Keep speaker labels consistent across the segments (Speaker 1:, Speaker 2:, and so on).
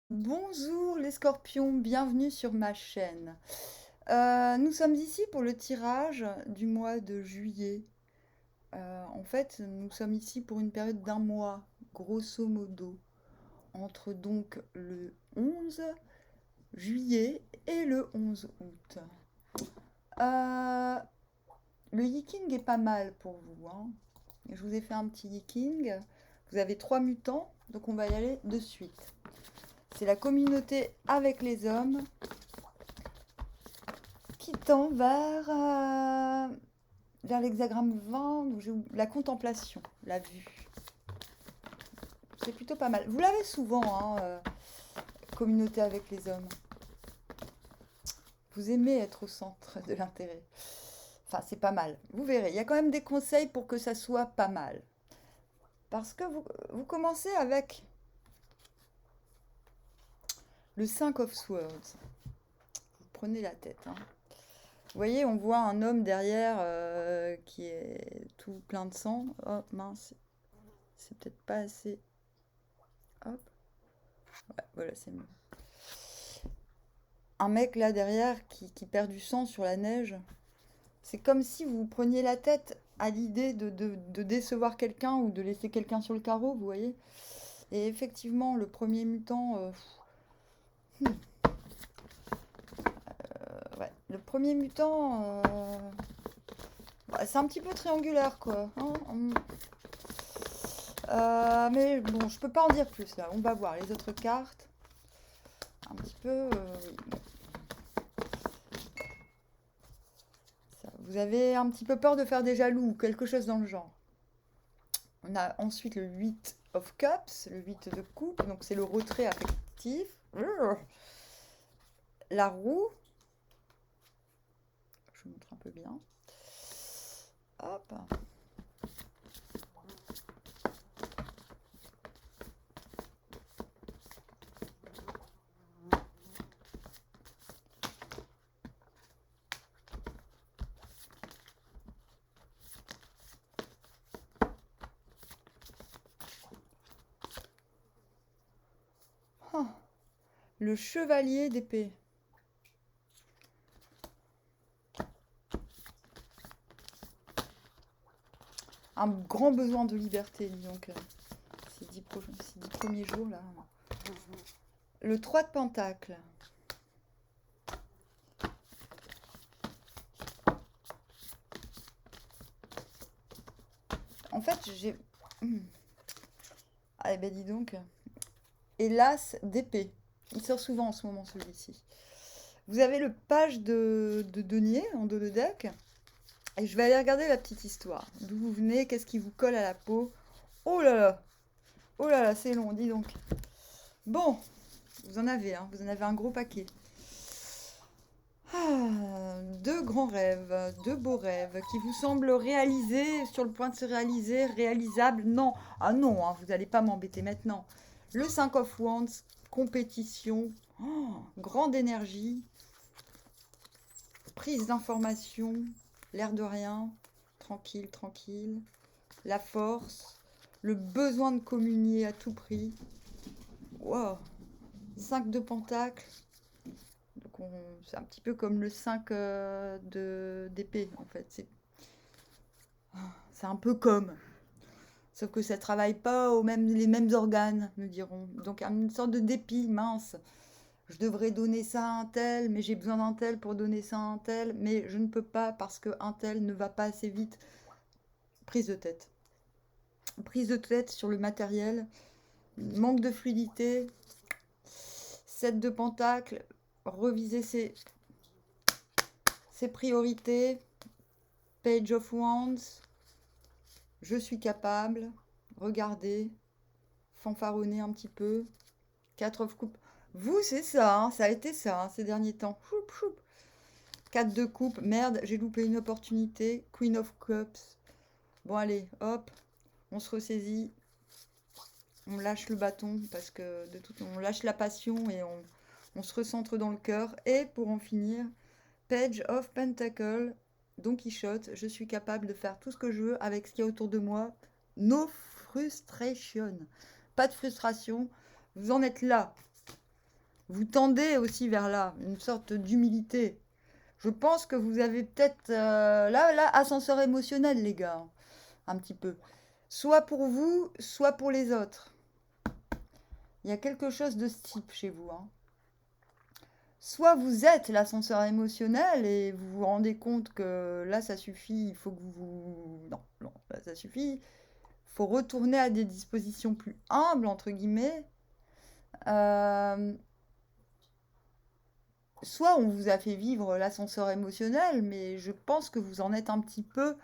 Speaker 1: Bonjour les scorpions, bienvenue sur ma chaîne. Nous sommes ici pour le tirage du mois de juillet. En fait, nous sommes ici pour une période d'un mois, grosso modo, entre donc le 11 juillet et le 11 août. Euh, le yiking est pas mal pour vous, hein. Je vous ai fait un petit yiking. Vous avez 3 mutants, donc on va y aller de suite. C'est la communauté avec les hommes qui tend vers l'hexagramme 20, donc la contemplation, la vue. C'est plutôt pas mal. Vous l'avez souvent, hein, communauté avec les hommes. Vous aimez être au centre de l'intérêt. Enfin, c'est pas mal. Vous verrez, il y a quand même des conseils pour que ça soit pas mal. Parce que vous commencez avec le 5 of Swords. Vous prenez la tête, hein. Vous voyez, on voit un homme derrière qui est tout plein de sang. Oh mince, c'est peut-être pas assez. Hop, ouais, voilà, c'est mieux. Un mec là derrière qui perd du sang sur la neige. C'est comme si vous preniez la tête à l'idée de décevoir quelqu'un ou de laisser quelqu'un sur le carreau, vous voyez. Et effectivement, le premier mutant, ouais, le premier mutant, bah, c'est un petit peu triangulaire, quoi, hein. Mais bon, je peux pas en dire plus là. On va voir les autres cartes. Un petit peu, oui. Vous avez un petit peu peur de faire des jaloux ou quelque chose dans le genre. On a ensuite le 8 of Cups, le 8 de coupe, donc c'est le retrait affectif. La roue, je vous montre un peu bien. Hop. Ah, le chevalier d'épée. Un grand besoin de liberté, disons que ces 10 premiers jours là. Le 3 de pentacle. En fait, j'ai. Ah, ben dis donc. Et l'as d'épée. Il sort souvent en ce moment celui-ci. Vous avez le page de denier en dos de deck. Et je vais aller regarder la petite histoire. D'où vous venez, qu'est-ce qui vous colle à la peau. Oh là là. Oh là là, c'est long, dis donc. Bon, vous en avez un gros paquet. Ah, deux grands rêves, deux beaux rêves qui vous semblent réalisés, sur le point de se réaliser, réalisables. Non, ah non, hein, vous n'allez pas m'embêter maintenant. Le 5 of Wands, compétition, oh, grande énergie, prise d'information, l'air de rien, tranquille, tranquille, la force, le besoin de communier à tout prix. Wow. 5 de pentacle. Donc c'est un petit peu comme le 5 d'épée en fait. C'est un peu comme. Sauf que ça travaille pas les mêmes organes, me diront. Donc une sorte de dépit mince. Je devrais donner ça à un tel, mais j'ai besoin d'un tel pour donner ça à un tel, mais je ne peux pas parce qu'un tel ne va pas assez vite. Prise de tête. Prise de tête sur le matériel. Manque de fluidité. 7 de pentacle. Reviser ses priorités. Page of Wands. Je suis capable. Regardez. Fanfaronner un petit peu. 4 of coupe. Vous, c'est ça, hein, ça a été ça hein, ces derniers temps. Choup, choup. 4 de coupe. Merde, j'ai loupé une opportunité. Queen of Cups. Bon, allez, hop. On se ressaisit. On lâche le bâton parce que on lâche la passion et on se recentre dans le cœur. Et pour en finir, Page of Pentacle. Don Quichotte, je suis capable de faire tout ce que je veux avec ce qu'il y a autour de moi. No frustration. Pas de frustration. Vous en êtes là. Vous tendez aussi vers là, une sorte d'humilité. Je pense que vous avez peut-être... là, ascenseur émotionnel, les gars. Un petit peu. Soit pour vous, soit pour les autres. Il y a quelque chose de ce type chez vous. Hein. Soit vous êtes l'ascenseur émotionnel et vous vous rendez compte que là, ça suffit, il faut que vous... Non, non, là, ça suffit. Il faut retourner à des dispositions plus humbles, entre guillemets. Soit on vous a fait vivre l'ascenseur émotionnel, mais je pense que vous en êtes un petit peu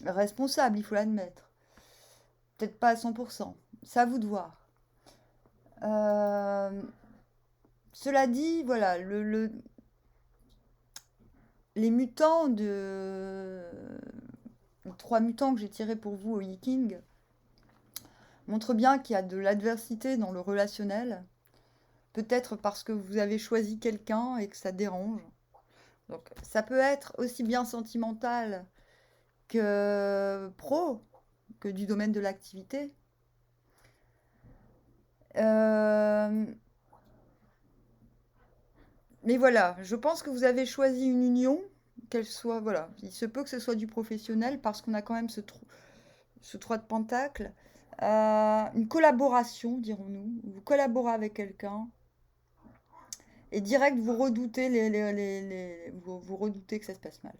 Speaker 1: responsable, il faut l'admettre. Peut-être pas à 100%. C'est à vous de voir. Cela dit, voilà, les mutants les 3 mutants que j'ai tirés pour vous au Yiking montrent bien qu'il y a de l'adversité dans le relationnel. Peut-être parce que vous avez choisi quelqu'un et que ça dérange. Donc ça peut être aussi bien sentimental que pro, que du domaine de l'activité. Mais voilà, je pense que vous avez choisi une union, qu'elle soit, voilà, il se peut que ce soit du professionnel parce qu'on a quand même ce 3 de pentacle. Une collaboration, dirons-nous. Vous collaborez avec quelqu'un et direct vous redoutez vous redoutez que ça se passe mal.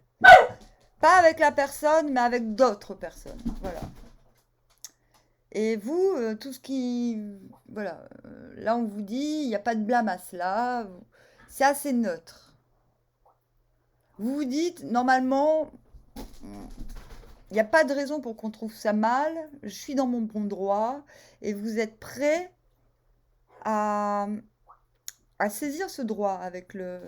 Speaker 1: Pas avec la personne, mais avec d'autres personnes. Voilà. Et vous, tout ce qui... Voilà. Là, on vous dit, il n'y a pas de blâme à cela. C'est assez neutre. Vous vous dites, normalement, il n'y a pas de raison pour qu'on trouve ça mal. Je suis dans mon bon droit. Et vous êtes prêt à saisir ce droit avec le...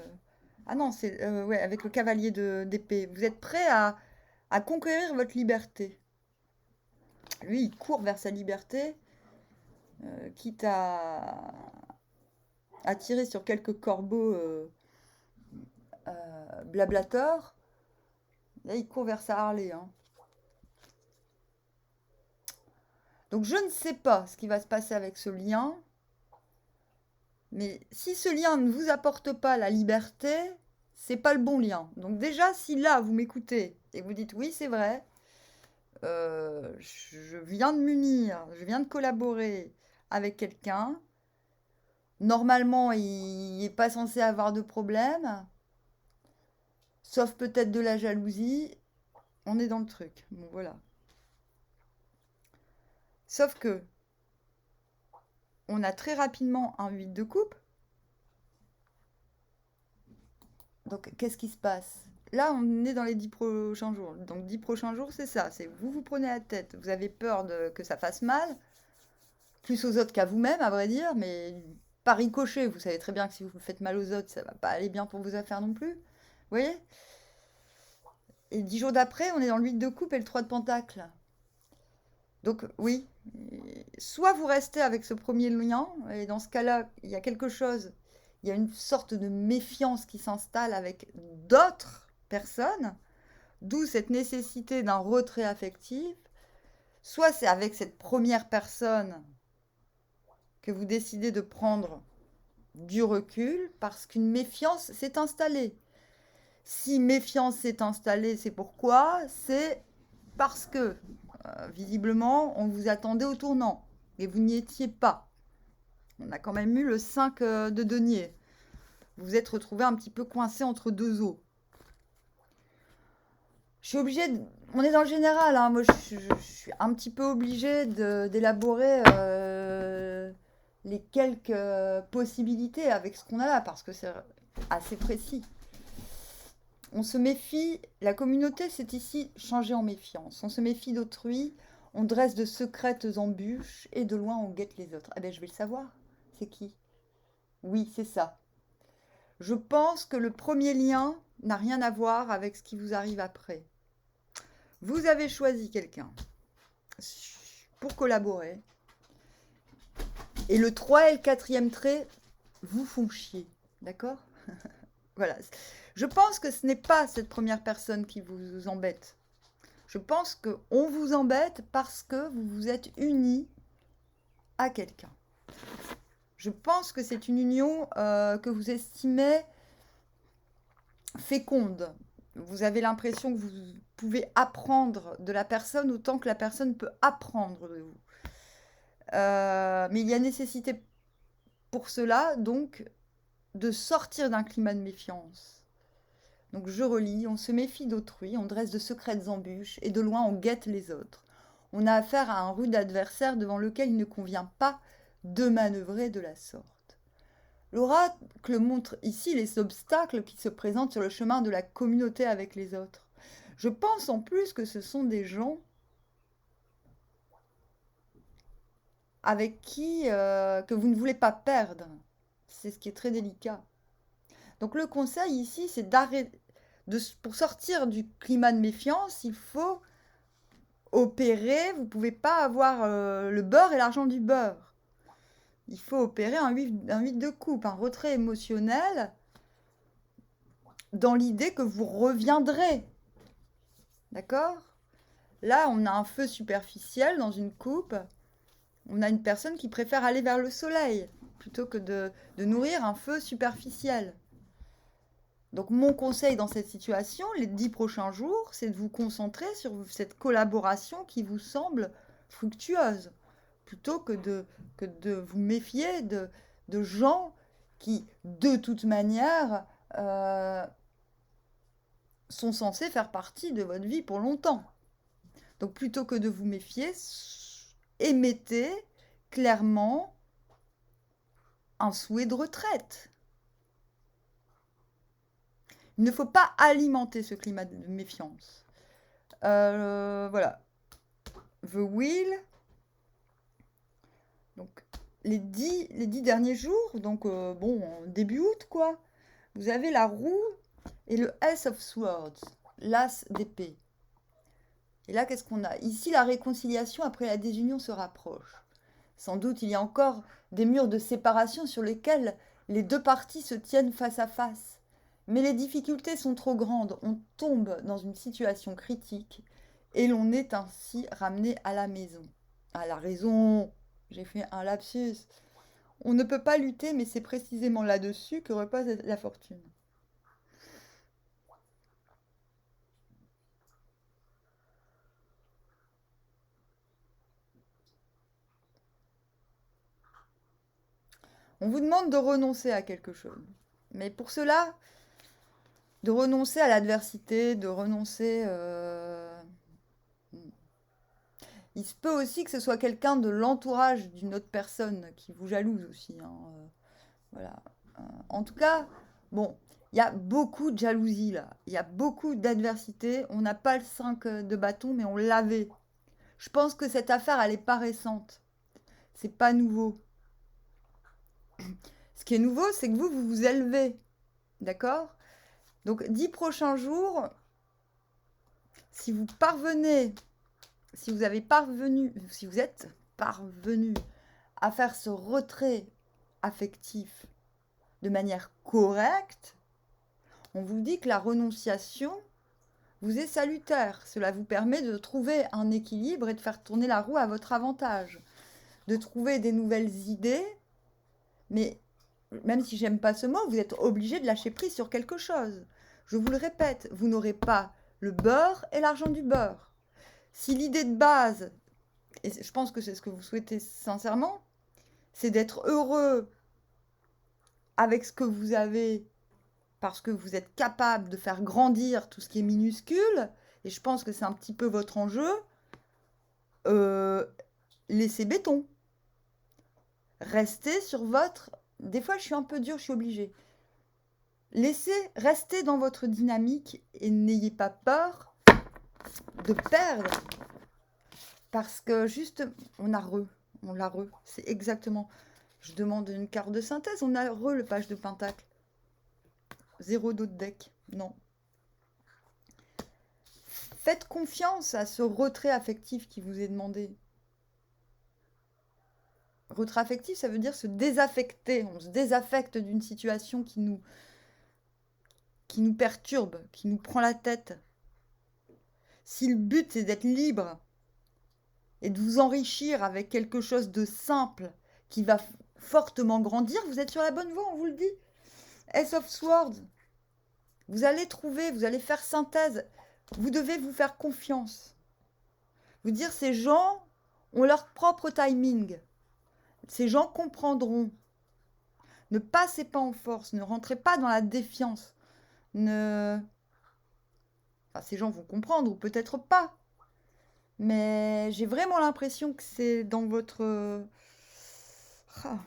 Speaker 1: Ah non, c'est ouais, avec le cavalier d'épée. Vous êtes prêt à conquérir votre liberté. Lui, il court vers sa liberté, quitte à tirer sur quelques corbeaux blablateurs. Là, il court vers sa Harley. Hein. Donc, je ne sais pas ce qui va se passer avec ce lien. Mais si ce lien ne vous apporte pas la liberté, c'est pas le bon lien. Donc déjà, si là, vous m'écoutez et vous dites oui, c'est vrai, je viens de m'unir, je viens de collaborer avec quelqu'un. Normalement, il n'est pas censé avoir de problème, sauf peut-être de la jalousie. On est dans le truc. Bon, voilà. Sauf que on a très rapidement un 8 de coupe. Donc, qu'est-ce qui se passe? Là, on est dans les 10 prochains jours. Donc, 10 prochains jours, c'est ça. C'est vous prenez la tête. Vous avez peur que ça fasse mal. Plus aux autres qu'à vous-même, à vrai dire. Mais par ricochet, vous savez très bien que si vous faites mal aux autres, ça va pas aller bien pour vos affaires non plus. Vous voyez? Et 10 jours d'après, on est dans le 8 de coupe et le 3 de pentacle. Donc, oui. Soit vous restez avec ce premier lien. Et dans ce cas-là, il y a quelque chose. Il y a une sorte de méfiance qui s'installe avec d'autres personnes, d'où cette nécessité d'un retrait affectif. Soit c'est avec cette première personne que vous décidez de prendre du recul parce qu'une méfiance s'est installée. Si méfiance s'est installée, c'est pourquoi? C'est parce que, visiblement, on vous attendait au tournant et vous n'y étiez pas. On a quand même eu le 5 de denier. Vous vous êtes retrouvé un petit peu coincé entre deux eaux. Je suis obligée de... On est dans le général, hein. Moi je suis un petit peu obligée d'élaborer les quelques possibilités avec ce qu'on a là, parce que c'est assez précis. On se méfie, la communauté s'est ici changée en méfiance. On se méfie d'autrui, on dresse de secrètes embûches, et de loin on guette les autres. Eh bien je vais le savoir, c'est qui? Oui, c'est ça. Je pense que le premier lien n'a rien à voir avec ce qui vous arrive après. Vous avez choisi quelqu'un pour collaborer. Et le 3 et le 4e trait vous font chier. D'accord? Voilà. Je pense que ce n'est pas cette première personne qui vous embête. Je pense qu'on vous embête parce que vous vous êtes unis à quelqu'un. Je pense que c'est une union que vous estimez féconde. Vous avez l'impression que vous pouvez apprendre de la personne autant que la personne peut apprendre de vous. Mais il y a nécessité pour cela, donc, de sortir d'un climat de méfiance. Donc je relis, on se méfie d'autrui, on dresse de secrètes embûches, et de loin on guette les autres. On a affaire à un rude adversaire devant lequel il ne convient pas de manœuvrer de la sorte. L'oracle montre ici les obstacles qui se présentent sur le chemin de la communauté avec les autres. Je pense en plus que ce sont des gens avec qui que vous ne voulez pas perdre. C'est ce qui est très délicat. Donc le conseil ici, c'est d'arrêter. Pour sortir du climat de méfiance, il faut opérer. Vous ne pouvez pas avoir le beurre et l'argent du beurre. Il faut opérer un 8 de coupe, un retrait émotionnel dans l'idée que vous reviendrez. D'accord? Là, on a un feu superficiel dans une coupe. On a une personne qui préfère aller vers le soleil plutôt que de nourrir un feu superficiel. Donc mon conseil dans cette situation, les 10 prochains jours, c'est de vous concentrer sur cette collaboration qui vous semble fructueuse, plutôt que de vous méfier de gens qui, de toute manière, sont censés faire partie de votre vie pour longtemps. Donc plutôt que de vous méfier, émettez clairement un souhait de retraite. Il ne faut pas alimenter ce climat de méfiance. Voilà. The Wheel. Donc, les 10 derniers jours, donc bon, début août, quoi. Vous avez la roue et le Ace of Swords, l'as d'épée. Et là, qu'est-ce qu'on a? Ici, la réconciliation après la désunion se rapproche. Sans doute, il y a encore des murs de séparation sur lesquels les deux parties se tiennent face à face. Mais les difficultés sont trop grandes, on tombe dans une situation critique et l'on est ainsi ramené à la maison. À la raison, j'ai fait un lapsus. On ne peut pas lutter, mais c'est précisément là-dessus que repose la fortune. On vous demande de renoncer à quelque chose. Mais pour cela, de renoncer à l'adversité, de renoncer... Il se peut aussi que ce soit quelqu'un de l'entourage d'une autre personne qui vous jalouse aussi. Hein. Voilà. En tout cas, bon, il y a beaucoup de jalousie là. Il y a beaucoup d'adversité. On n'a pas le 5 de bâton, mais on l'avait. Je pense que cette affaire, elle n'est pas récente. C'est pas nouveau. Ce qui est nouveau, c'est que vous vous élevez. D'accord? Donc, 10 prochains jours, si vous parvenez, si vous êtes parvenu à faire ce retrait affectif de manière correcte, on vous dit que la renonciation vous est salutaire. Cela vous permet de trouver un équilibre et de faire tourner la roue à votre avantage, de trouver des nouvelles idées, mais même si j'aime pas ce mot, vous êtes obligé de lâcher prise sur quelque chose. Je vous le répète, vous n'aurez pas le beurre et l'argent du beurre. Si l'idée de base, et je pense que c'est ce que vous souhaitez sincèrement, c'est d'être heureux avec ce que vous avez, parce que vous êtes capable de faire grandir tout ce qui est minuscule, et je pense que c'est un petit peu votre enjeu, laissez béton. Restez sur votre... Des fois, je suis un peu dure, je suis obligée. Restez dans votre dynamique et n'ayez pas peur de perdre. Parce que juste, on l'a re. C'est exactement... Je demande une carte de synthèse, on a le page de pentacle. 0 d'autres deck, non. Faites confiance à ce retrait affectif qui vous est demandé. Retrait affectif, ça veut dire se désaffecter. On se désaffecte d'une situation qui nous perturbe, qui nous prend la tête. Si le but c'est d'être libre et de vous enrichir avec quelque chose de simple qui va fortement grandir. Vous êtes sur la bonne voie, on vous le dit. Ace of Swords. Vous allez trouver, vous allez faire synthèse. Vous devez vous faire confiance. Vous dire, ces gens ont leur propre timing. Ces gens comprendront. Ne passez pas en force, ne rentrez pas dans la défiance. Enfin, ces gens vont comprendre ou peut-être pas. Mais j'ai vraiment l'impression que c'est dans votre... Ah.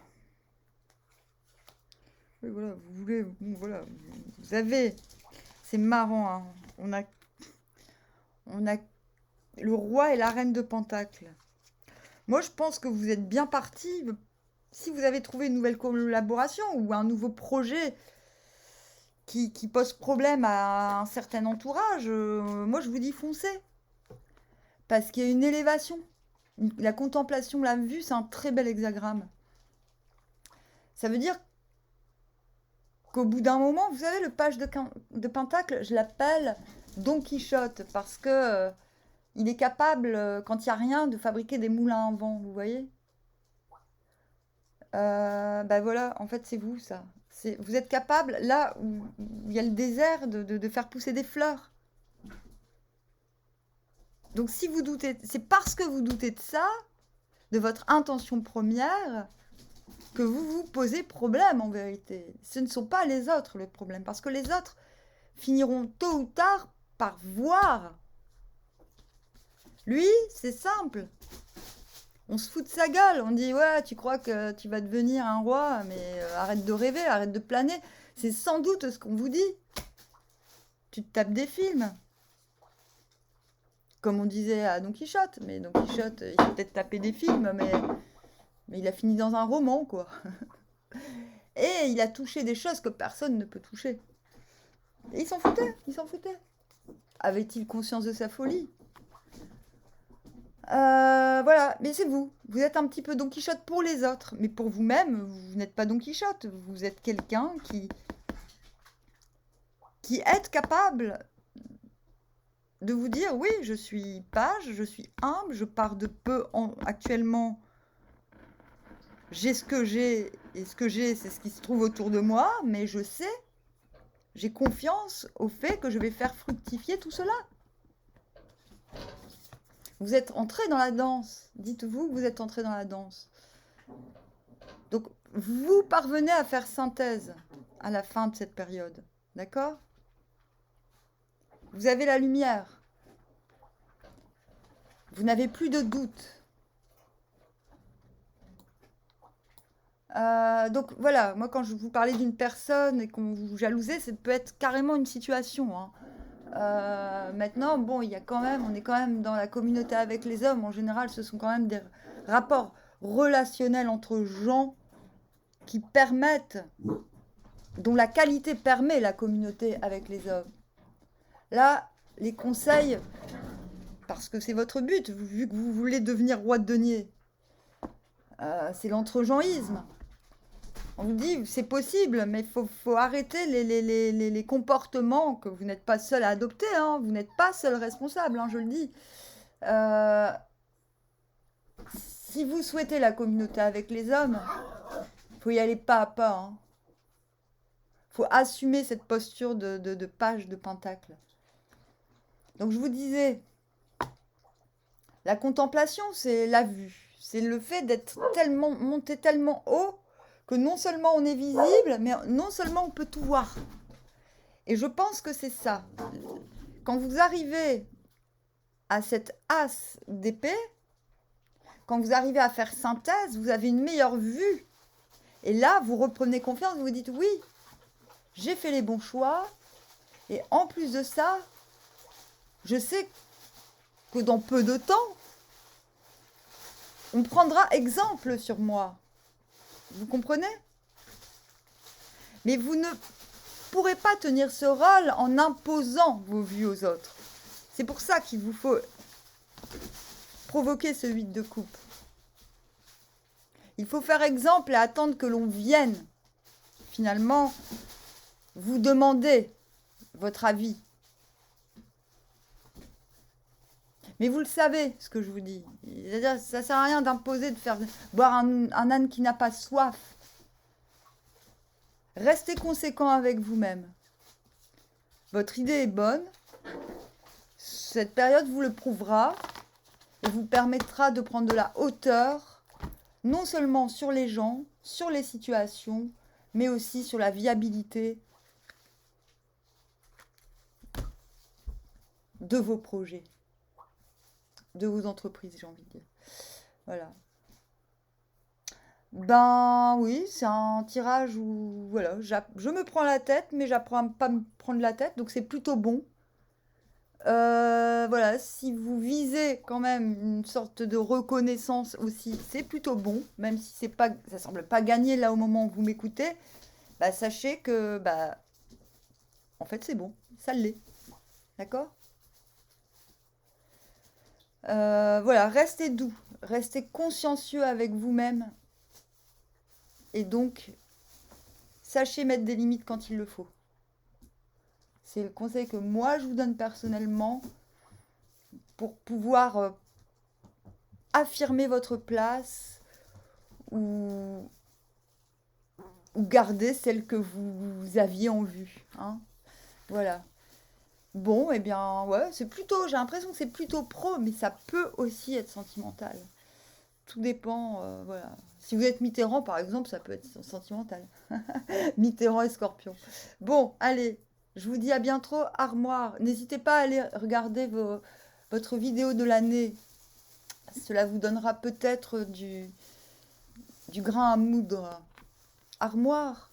Speaker 1: Oui, voilà, vous voulez... Bon, voilà, vous avez... C'est marrant, hein. On a le roi et la reine de Pentacles. Moi, je pense que vous êtes bien parti. Si vous avez trouvé une nouvelle collaboration ou un nouveau projet qui pose problème à un certain entourage, moi, je vous dis foncez. Parce qu'il y a une élévation. La contemplation, la vue, c'est un très bel hexagramme. Ça veut dire qu'au bout d'un moment, vous savez, le page de Pentacle, je l'appelle Don Quichotte parce que il est capable, quand il n'y a rien, de fabriquer des moulins à vent, vous voyez. Bah voilà, en fait, c'est vous, ça. Vous êtes capable, là où il y a le désert, de faire pousser des fleurs. Donc si vous doutez, c'est parce que vous doutez de ça, de votre intention première, que vous vous posez problème en vérité. Ce ne sont pas les autres le problème, parce que les autres finiront tôt ou tard par voir. Lui, c'est simple. On se fout de sa gueule, on dit ouais, tu crois que tu vas devenir un roi, mais arrête de rêver, arrête de planer. C'est sans doute ce qu'on vous dit. Tu te tapes des films. Comme on disait à Don Quichotte, mais Don Quichotte, il s'est peut-être tapé des films, mais il a fini dans un roman, quoi. Et il a touché des choses que personne ne peut toucher. Et il s'en foutait. Avait-il conscience de sa folie? Voilà, mais c'est vous. Vous êtes un petit peu Don Quichotte pour les autres, mais pour vous-même, vous n'êtes pas Don Quichotte. Vous êtes quelqu'un qui est capable de vous dire, oui, je suis page, je suis humble, je pars de peu actuellement. J'ai ce que j'ai, et ce que j'ai, c'est ce qui se trouve autour de moi, mais je sais, j'ai confiance au fait que je vais faire fructifier tout cela. Vous êtes entré dans la danse. Dites-vous que vous êtes entré dans la danse. Donc, vous parvenez à faire synthèse à la fin de cette période. D'accord? Vous avez la lumière. Vous n'avez plus de doute. Donc voilà, moi quand je vous parlais d'une personne et qu'on vous jalousait, ça peut être carrément une situation. Hein. Maintenant, bon, on est quand même dans la communauté avec les hommes. En général, ce sont quand même des rapports relationnels entre gens qui permettent, dont la qualité permet la communauté avec les hommes. Là, les conseils, parce que c'est votre but, vu que vous voulez devenir roi de denier, c'est l'entrejeanisme. On vous dit, c'est possible, mais il faut arrêter les comportements que vous n'êtes pas seul à adopter. Hein. Vous n'êtes pas seul responsable, hein, je le dis. Si vous souhaitez la communauté avec les hommes, il faut y aller pas à pas. Il faut assumer cette posture de page de Pentacle. Donc je vous disais, la contemplation, c'est la vue. C'est le fait d'être monté tellement haut que non seulement on est visible, mais non seulement on peut tout voir. Et je pense que c'est ça. Quand vous arrivez à cette as d'épée, quand vous arrivez à faire synthèse, vous avez une meilleure vue. Et là, vous reprenez confiance, vous vous dites, oui, j'ai fait les bons choix. Et en plus de ça, je sais que dans peu de temps, on prendra exemple sur moi. Vous comprenez? Mais vous ne pourrez pas tenir ce rôle en imposant vos vues aux autres. C'est pour ça qu'il vous faut provoquer ce 8 de coupe. Il faut faire exemple et attendre que l'on vienne finalement vous demander votre avis. Mais vous le savez, ce que je vous dis. C'est-à-dire, ça sert à rien d'imposer de faire boire un âne qui n'a pas soif. Restez conséquent avec vous-même. Votre idée est bonne. Cette période vous le prouvera et vous permettra de prendre de la hauteur, non seulement sur les gens, sur les situations, mais aussi sur la viabilité de vos projets, de vos entreprises, j'ai envie de dire. Voilà. Ben oui, c'est un tirage où voilà, je me prends la tête, mais j'apprends à pas me prendre la tête, donc c'est plutôt bon. Voilà, si vous visez quand même une sorte de reconnaissance aussi, c'est plutôt bon, même si c'est pas, ça semble pas gagner là au moment où vous m'écoutez. Bah sachez que bah en fait c'est bon, ça l'est, d'accord? Voilà, restez doux, restez consciencieux avec vous-même et donc sachez mettre des limites quand il le faut. C'est le conseil que moi je vous donne personnellement pour pouvoir affirmer votre place ou garder celle que vous aviez en vue. Hein. Voilà. Bon, eh bien, ouais, c'est plutôt, j'ai l'impression que c'est plutôt pro, mais ça peut aussi être sentimental. Tout dépend, voilà. Si vous êtes Mitterrand, par exemple, ça peut être sentimental. Mitterrand et Scorpion. Bon, allez, je vous dis à bientôt, Armoire. N'hésitez pas à aller regarder votre vidéo de l'année. Cela vous donnera peut-être du grain à moudre. Armoire.